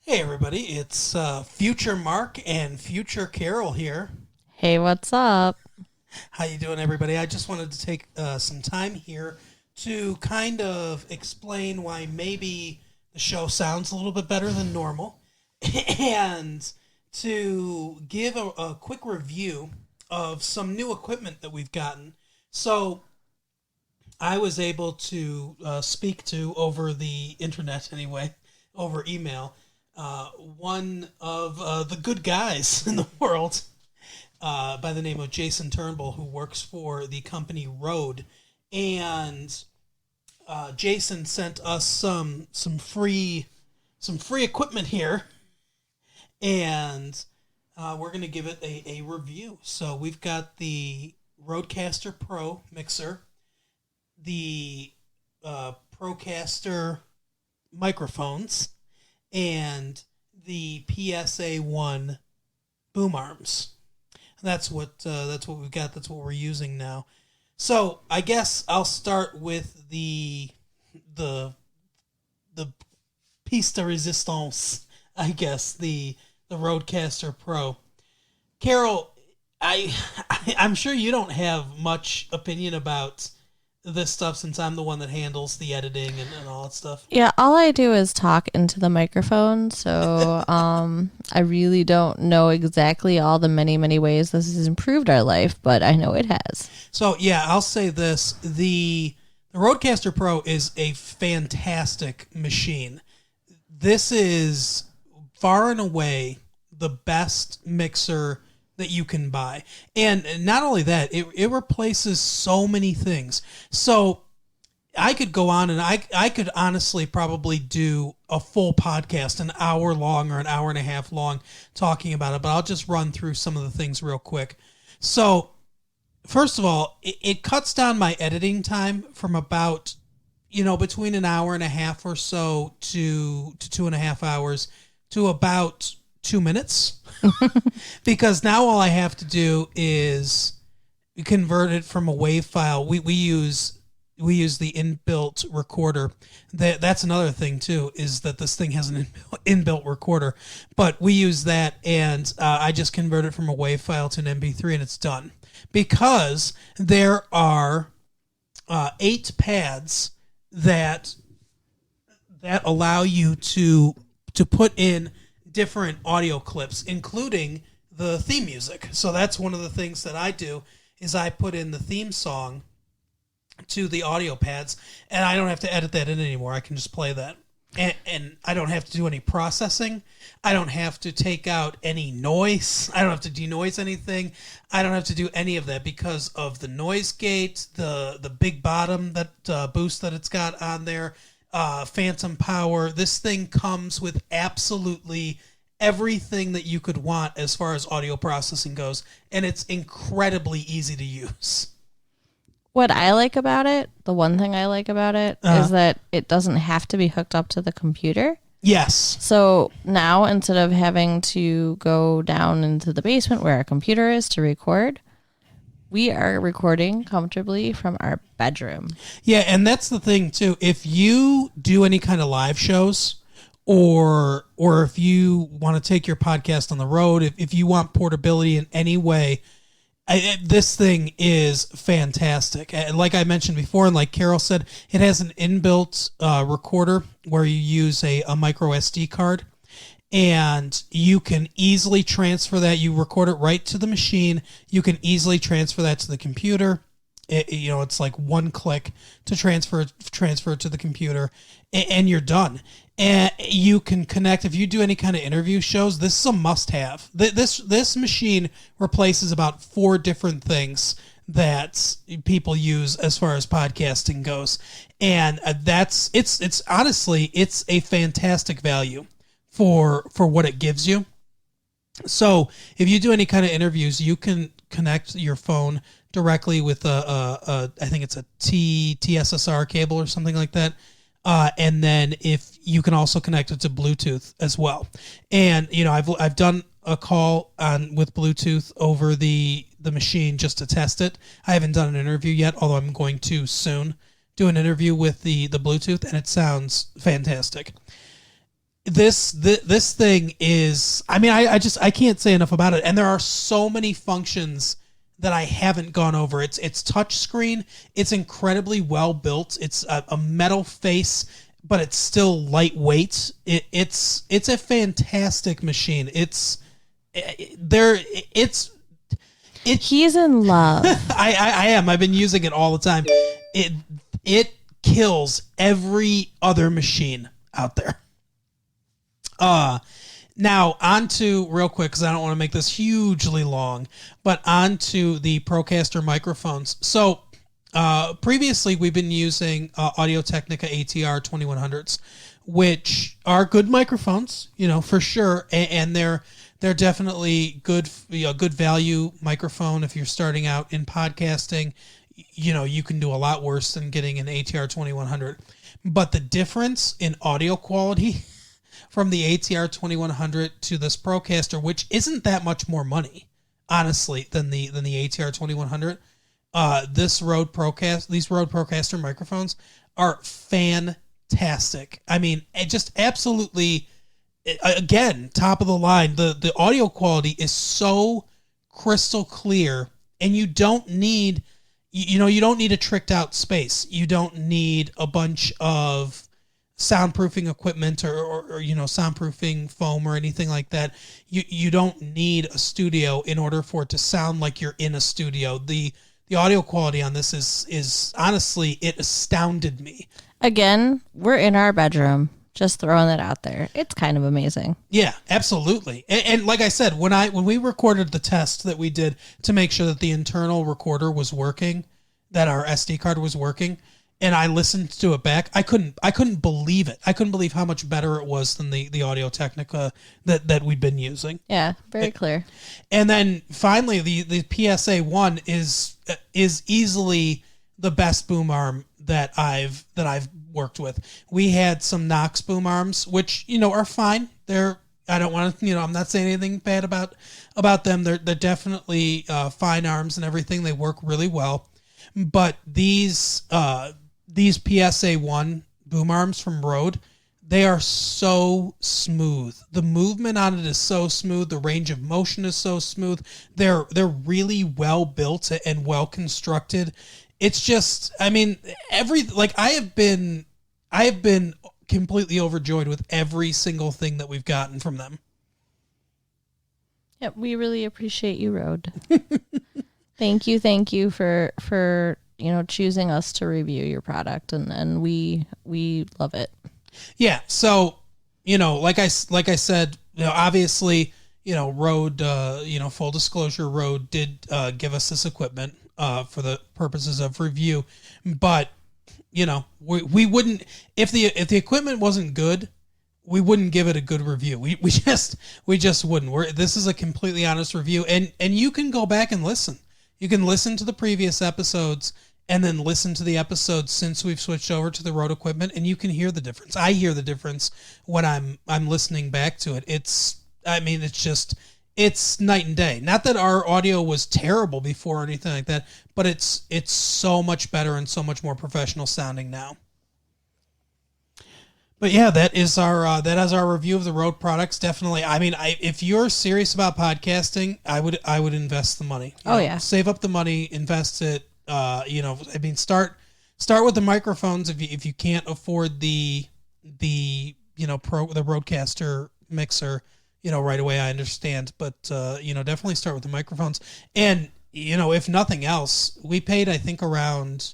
Hey everybody, it's future Mark and future Carol here. Hey, what's up? How you doing, everybody? I just wanted to take some time here to kind of explain why maybe the show sounds a little bit better than normal, and to give a quick review of some new equipment that we've gotten. So I was able to speak to over the internet anyway, over email, one of the good guys in the world by the name of Jason Turnbull, who works for the company Rode, and Jason sent us some free equipment here, and we're gonna give it a review. So we've got the Rodecaster Pro mixer, the Procaster microphones, and the PSA One boom arms. That's what we've got. That's what we're using now. So I guess I'll start with the the piece de resistance. I guess the Rodecaster Pro. Carol, I I'm sure you don't have much opinion about this stuff since I'm the one that handles the editing and all that stuff. Yeah, all I do is talk into the microphone, so I really don't know exactly all the many ways this has improved our life, but I know it has. So yeah, I'll say this: the Rodecaster Pro is a fantastic machine. This is far and away the best mixer that you can buy, and not only that, it replaces so many things. So I could go on and I could honestly probably do a full podcast, an hour long or an hour and a half long, talking about it, but I'll just run through some of the things real quick. So first of all, it cuts down my editing time from about, between an hour and a half or so to 2.5 hours to about 2 minutes. Because now all I have to do is convert it from a WAV file. We use the inbuilt recorder. That's another thing too, is that this thing has an inbuilt recorder, but we use that, and I just convert it from a WAV file to an MP3, and it's done. Because there are 8 pads that allow you to put in different audio clips, including the theme music. So that's one of the things that I do is I put in the theme song to the audio pads, and I don't have to edit that in anymore. I can just play that. And I don't have to do any processing. I don't have to take out any noise. I don't have to denoise anything. I don't have to do any of that because of the noise gate, the big bottom that boost that it's got on there, phantom power. This thing comes with absolutely everything that you could want as far as audio processing goes, and it's incredibly easy to use. What I like about it, the one thing I like about it, is that it doesn't have to be hooked up to the computer. Yes. So now instead of having to go down into the basement where our computer is to record, we are recording comfortably from our bedroom. Yeah, and that's the thing too. If you do any kind of live shows, or if you want to take your podcast on the road, if you want portability in any way, this thing is fantastic. Like I mentioned before, and like Carol said, it has an inbuilt recorder where you use a micro SD card, and you can easily transfer that. You record it right to the machine. You can easily transfer that to the computer. It's like one click to transfer it to the computer, and you're done. And you can connect if you do any kind of interview shows. This is a must-have. This machine replaces about 4 different things that people use as far as podcasting goes, and it's honestly it's a fantastic value for what it gives you. So if you do any kind of interviews, you can connect your phone directly with I think it's a TSSR cable or something like that. And then if you can also connect it to Bluetooth as well. And, I've done a call with Bluetooth over the machine just to test it. I haven't done an interview yet, although I'm going to soon do an interview with the Bluetooth, and it sounds fantastic. this thing is, I mean, I can't say enough about it. And there are so many functions that I haven't gone over. It's touch screen. It's incredibly well built. It's a metal face, but it's still lightweight. It's a fantastic machine. He's in love. I am. I've been using it all the time. It kills every other machine out there. Now on to, real quick, because I don't want to make this hugely long, but on to the Procaster microphones. So previously we've been using Audio-Technica ATR 2100s, which are good microphones, for sure, and they're definitely good value microphone if you're starting out in podcasting. You can do a lot worse than getting an ATR 2100. But the difference in audio quality from the ATR 2100 to this Procaster, which isn't that much more money, honestly, than the ATR 2100, these Rode Procaster microphones are fantastic. I mean, just absolutely, again, top of the line. The audio quality is so crystal clear, and you don't need a tricked out space. You don't need a bunch of soundproofing equipment or soundproofing foam or anything like that. You don't need a studio in order for it to sound like you're in a studio. The audio quality on this is honestly, it astounded me. Again, we're in our bedroom. Just throwing that out there. It's kind of amazing. Yeah, absolutely. And like I said, when we recorded the test that we did to make sure that the internal recorder was working, that our SD card was working, and I listened to it back, I couldn't believe it. I couldn't believe how much better it was than the Audio-Technica that we'd been using. Yeah, very clear. And then finally, the PSA-1 is easily the best boom arm that I've worked with. We had some Knox boom arms, which are fine. I don't want to, I'm not saying anything bad about them. They're definitely fine arms and everything. They work really well. But these PSA-1 boom arms from Rode, they are so smooth. The movement on it is so smooth. The range of motion is so smooth. They're really well built and well constructed. It's just, I mean, I have been completely overjoyed with every single thing that we've gotten from them. Yep, we really appreciate you, Rode. Thank you for choosing us to review your product, and we love it. Yeah, so like I said, obviously, Rode, full disclosure, Rode did give us this equipment for the purposes of review, but we wouldn't, if the equipment wasn't good, we wouldn't give it a good review. We just wouldn't. This is a completely honest review, and you can go back and listen. You can listen to the previous episodes and then listen to the episodes since we've switched over to the Rode equipment, and you can hear the difference. I hear the difference when I'm listening back to it. It's night and day. Not that our audio was terrible before or anything like that, but it's so much better and so much more professional sounding now. But yeah, that is our review of the Rode products. Definitely. I mean, if you're serious about podcasting, I would invest the money. Yeah. Save up the money, invest it. Start with the microphones if you can't afford the Rodecaster mixer, right away. I understand, but definitely start with the microphones. And if nothing else, we paid, I think, around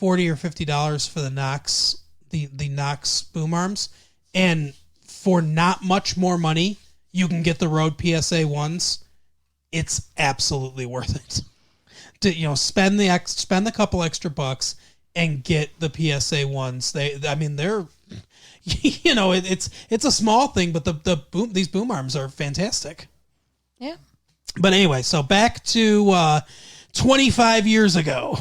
$40 or $50 for the Knox. The Knox boom arms, and for not much more money, you can get the Rode PSA-1s. It's absolutely worth it to spend the couple extra bucks and get the PSA-1s. They're it's a small thing, but these boom arms are fantastic. Yeah. But anyway, so back to 25 years ago.